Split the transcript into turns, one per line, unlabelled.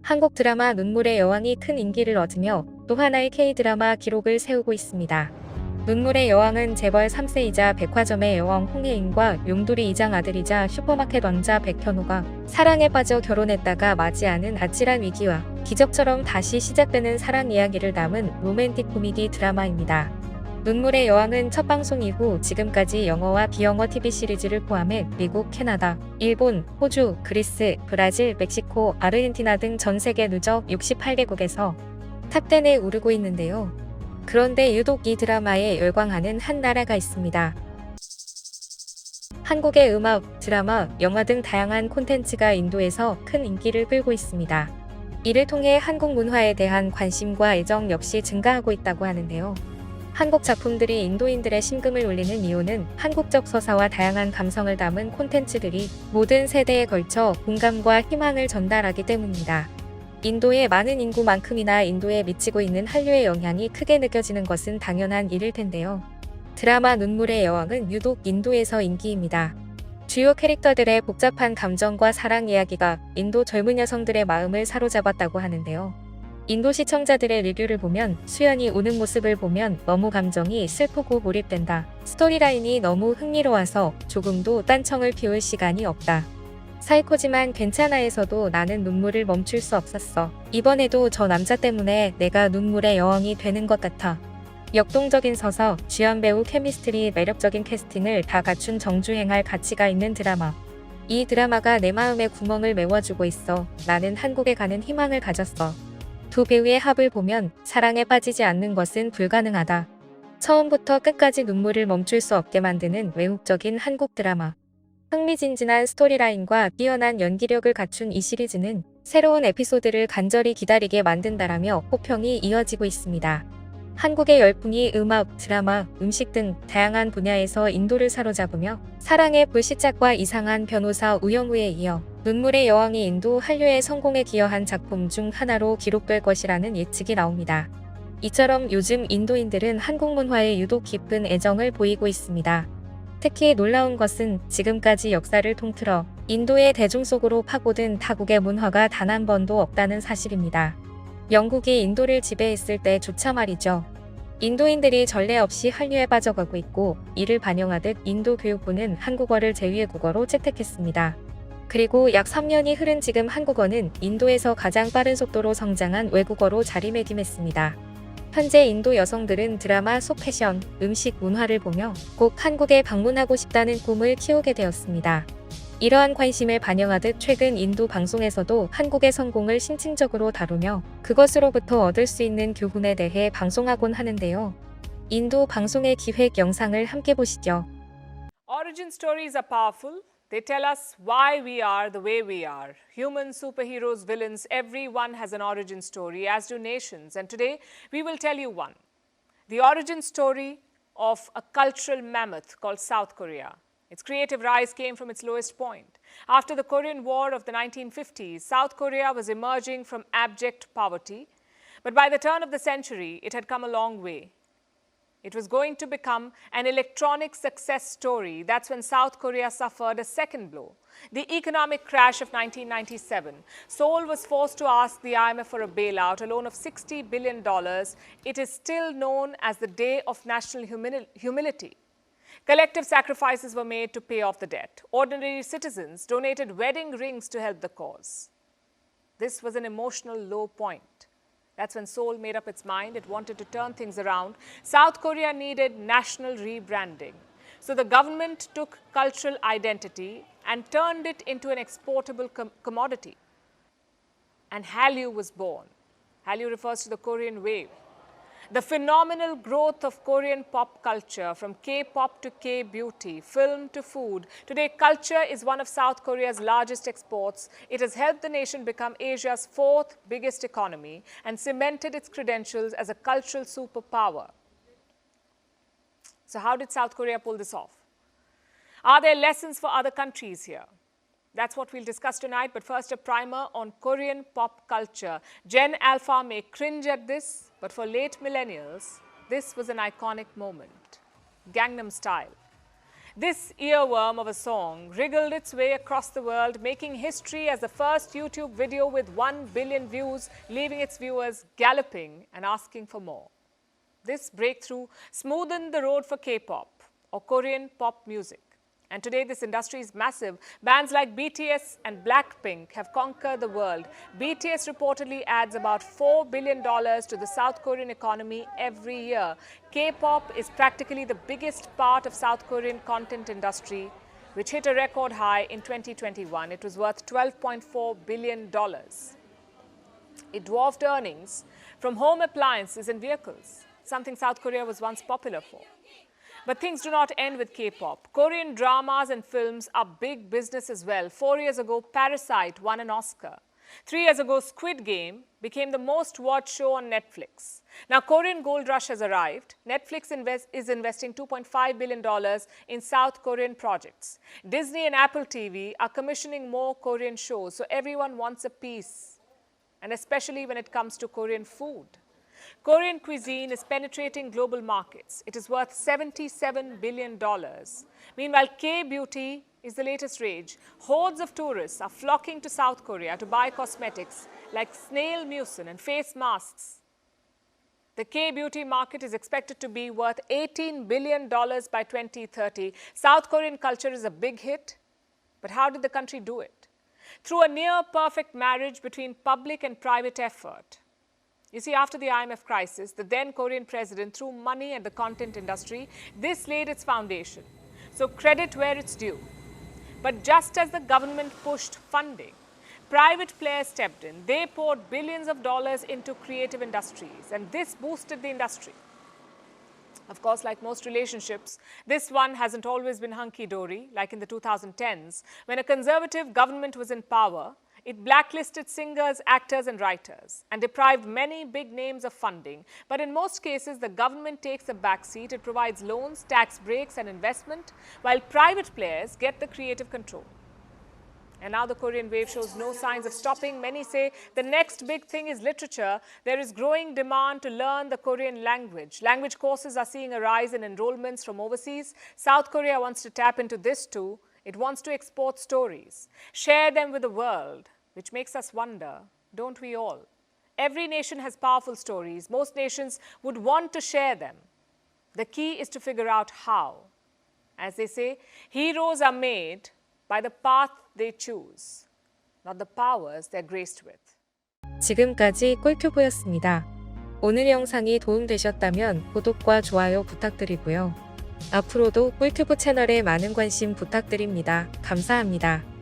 한국 드라마 눈물의 여왕이 큰 인기를 얻으며 또 하나의 K-드라마 기록을 세우고 있습니다. 눈물의 여왕은 재벌 3세이자 백화점의 여왕 홍혜인과 용두리 이장 아들이자 슈퍼마켓 왕자 백현우가 사랑에 빠져 결혼했다가 맞이 않은 아찔한 위기와 기적처럼 다시 시작되는 사랑 이야기를 담은 로맨틱 코미디 드라마입니다. 눈물의 여왕은 첫 방송 이후 지금까지 영어와 비영어 TV 시리즈를 포함해 미국, 캐나다, 일본, 호주, 그리스, 브라질, 멕시코, 아르헨티나 등 전 세계 누적 68개국에서 탑10에 오르고 있는데요. 그런데 유독 이 드라마에 열광하는 한 나라가 있습니다. 한국의 음악, 드라마, 영화 등 다양한 콘텐츠가 인도에서 큰 인기를 끌고 있습니다. 이를 통해 한국 문화에 대한 관심과 애정 역시 증가하고 있다고 하는데요. 한국 작품들이 인도인들의 심금을 울리는 이유는 한국적 서사와 다양한 감성을 담은 콘텐츠들이 모든 세대에 걸쳐 공감과 희망을 전달하기 때문입니다. 인도의 많은 인구만큼이나 인도에 미치고 있는 한류의 영향이 크게 느껴지는 것은 당연한 일일 텐데요. 드라마 눈물의 여왕은 유독 인도에서 인기입니다. 주요 캐릭터들의 복잡한 감정과 사랑 이야기가 인도 젊은 여성들의 마음을 사로잡았다고 하는데요. 인도 시청자들의 리뷰를 보면 수연이 우는 모습을 보면 너무 감정이 슬프고 몰입된다. 스토리라인이 너무 흥미로워서 조금도 딴청을 피울 시간이 없다. 사이코지만 괜찮아에서도 나는 눈물을 멈출 수 없었어. 이번에도 저 남자 때문에 내가 눈물의 여왕이 되는 것 같아. 역동적인 서사, 주연 배우 케미스트리, 매력적인 캐스팅을 다 갖춘 정주행할 가치가 있는 드라마. 이 드라마가 내 마음의 구멍을 메워주고 있어. 나는 한국에 가는 희망을 가졌어. 두 배우의 합을 보면 사랑에 빠지지 않는 것은 불가능하다. 처음부터 끝까지 눈물을 멈출 수 없게 만드는 외국적인 한국 드라마. 흥미진진한 스토리라인과 뛰어난 연기력을 갖춘 이 시리즈는 새로운 에피소드를 간절히 기다리게 만든다라며 호평이 이어지고 있습니다. 한국의 열풍이 음악, 드라마, 음식 등 다양한 분야에서 인도를 사로잡으며 사랑의 불시착과 이상한 변호사 우영우에 이어 눈물의 여왕이 인도 한류의 성공에 기여한 작품 중 하나로 기록될 것이라는 예측이 나옵니다. 이처럼 요즘 인도인들은 한국 문화에 유독 깊은 애정을 보이고 있습니다. 특히 놀라운 것은 지금까지 역사를 통틀어 인도의 대중 속으로 파고든 타국의 문화가 단 한 번도 없다는 사실입니다. 영국이 인도를 지배했을 때조차 말이죠. 인도인들이 전례 없이 한류에 빠져가고 있고 이를 반영하듯 인도 교육부는 한국어를 제2의 국어로 채택했습니다. 그리고 약 3년이 흐른 지금 한국어는 인도에서 가장 빠른 속도로 성장한 외국어로 자리매김했습니다. 현재 인도 여성들은 드라마 속 패션, 음식, 문화를 보며 꼭 한국에 방문하고 싶다는 꿈을 키우게 되었습니다. 이러한 관심을 반영하듯 최근 인도 방송에서도 한국의 성공을 심층적으로 다루며 그것으로부터 얻을 수 있는 교훈에 대해 방송하곤 하는데요. 인도 방송의 기획 영상을 함께 보시죠.
Origin stories are powerful. They tell us why we are the way we are. Humans, superheroes, villains, everyone has an origin story, as do nations. And today, we will tell you one. The origin story of a cultural mammoth called South Korea. Its creative rise came from its lowest point. After the Korean War of the 1950s, South Korea was emerging from abject poverty. But by the turn of the century, it had come a long way. It was going to become an electronic success story. That's when South Korea suffered a second blow, the economic crash of 1997. Seoul was forced to ask the IMF for a bailout, a loan of $60 billion. It is still known as the Day of National Humility. Collective sacrifices were made to pay off the debt. Ordinary citizens donated wedding rings to help the cause. This was an emotional low point. That's when Seoul made up its mind. It wanted to turn things around. South Korea needed national rebranding. So the government took cultural identity and turned it into an exportable commodity. And Hallyu was born. Hallyu refers to the Korean wave. The phenomenal growth of Korean pop culture, from K-pop to K-beauty, film to food. Today, culture is one of South Korea's largest exports. It has helped the nation become Asia's fourth biggest economy and cemented its credentials as a cultural superpower. So how did South Korea pull this off? Are there lessons for other countries here? That's what we'll discuss tonight, but first a primer on Korean pop culture. Gen Alpha may cringe at this, but for late millennials, this was an iconic moment. Gangnam Style. This earworm of a song wriggled its way across the world, making history as the first YouTube video with 1 billion views, leaving its viewers galloping and asking for more. This breakthrough smoothened the road for K-pop, or Korean pop music. And today this industry is massive. Bands like BTS and Blackpink have conquered the world. BTS reportedly adds about $4 billion to the South Korean economy every year. K-pop is practically the biggest part of South Korean content industry, which hit a record high in 2021. It was worth $12.4 billion. It dwarfed earnings from home appliances and vehicles, something South Korea was once popular for. But things do not end with K-pop. Korean dramas and films are big business as well. 4 years ago, Parasite won an Oscar. 3 years ago, Squid Game became the most watched show on Netflix. Now, Korean gold rush has arrived. Netflix is investing $2.5 billion in South Korean projects. Disney and Apple TV are commissioning more Korean shows, so everyone wants a piece, and especially when it comes to Korean food. Korean cuisine is penetrating global markets. It is worth $77 billion. Meanwhile, K-beauty is the latest rage. Hordes of tourists are flocking to South Korea to buy cosmetics like snail mucin and face masks. The K-beauty market is expected to be worth $18 billion by 2030. South Korean culture is a big hit, but how did the country do it? Through a near-perfect marriage between public and private effort. You see, after the IMF crisis, the then Korean president threw money at the content industry. This laid its foundation. So credit where it's due. But just as the government pushed funding, private players stepped in. They poured billions of dollars into creative industries, and this boosted the industry. Of course, like most relationships, this one hasn't always been hunky-dory, like in the 2010s, when a conservative government was in power. It blacklisted singers, actors and writers and deprived many big names of funding. But in most cases, the government takes a backseat. It provides loans, tax breaks and investment, while private players get the creative control. And now the Korean wave shows no signs of stopping. Many say the next big thing is literature. There is growing demand to learn the Korean language. Language courses are seeing a rise in enrollments from overseas. South Korea wants to tap into this too. It wants to export stories, share them with the world, which makes us wonder, don't we all? Every nation has powerful stories. Most nations would want to share them. The key is to figure out how. As they say, heroes are made by the path they choose, not the powers they're graced with.
지금까지 꿀튜브였습니다. 오늘 영상이 도움되셨다면 구독과 좋아요 부탁드리고요. 앞으로도 꿀튜브 채널에 많은 관심 부탁드립니다. 감사합니다.